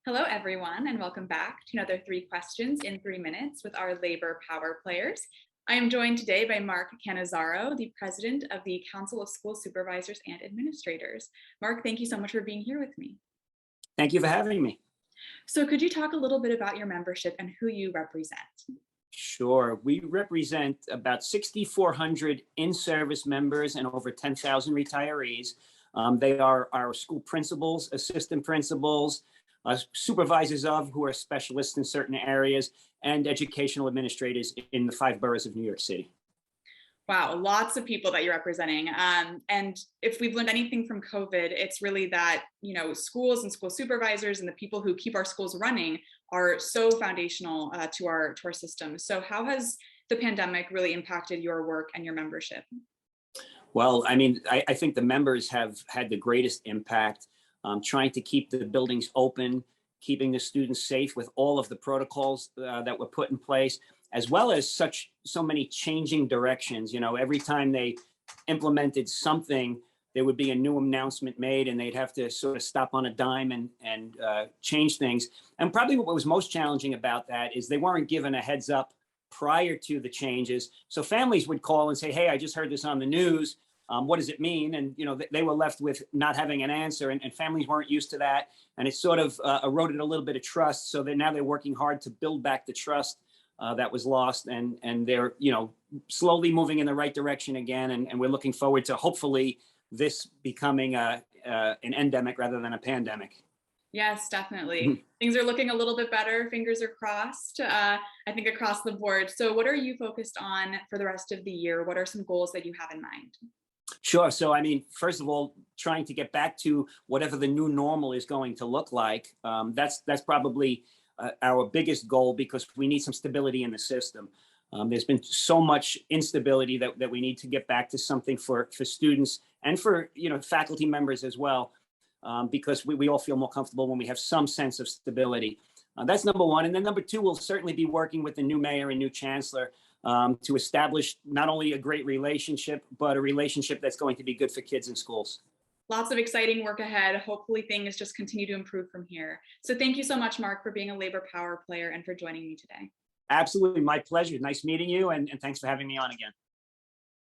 Hello, everyone, and welcome back to another 3 questions in 3 minutes with our labor power players. I am joined today by Mark Cannizzaro, the president of the Council of School Supervisors and Administrators. Mark, thank you so much for being here with me. Thank you for having me. So could you talk a little bit about your membership and who you represent? Sure. We represent about 6,400 in-service members and over 10,000 retirees. They are our school principals, assistant principals, supervisors of who are specialists in certain areas, and educational administrators in the 5 boroughs of New York City. Wow, lots of people that you're representing. And if we've learned anything from COVID, it's really that, schools and school supervisors and the people who keep our schools running are so foundational to our system. So how has the pandemic really impacted your work and your membership? Well, I think the members have had the greatest impact, trying to keep the buildings open, keeping the students safe with all of the protocols that were put in place, as well as so many changing directions. Every time they implemented something, there would be a new announcement made and they'd have to sort of stop on a dime and change things. And probably what was most challenging about that is they weren't given a heads up prior to the changes. So families would call and say, hey, I just heard this on the news. What does it mean? And, they were left with not having an answer, and families weren't used to that. And it sort of eroded a little bit of trust. So now they're working hard to build back the trust that was lost, and they're slowly moving in the right direction again, and we're looking forward to hopefully this becoming an endemic rather than a pandemic. Yes, definitely. Things are looking a little bit better. Fingers are crossed, I think, across the board. So what are you focused on for the rest of the year? What are some goals that you have in mind? Sure. So, first of all, trying to get back to whatever the new normal is going to look like. That's probably our biggest goal, because we need some stability in the system. There's been so much instability that we need to get back to something for students and for faculty members as well, because we all feel more comfortable when we have some sense of stability. That's number one. And then number two, we'll certainly be working with the new mayor and new chancellor to establish not only a great relationship, but a relationship that's going to be good for kids in schools. Lots of exciting work ahead. Hopefully things just continue to improve from here. So thank you so much, Mark, for being a labor power player and for joining me today. Absolutely. My pleasure. Nice meeting you. And thanks for having me on again.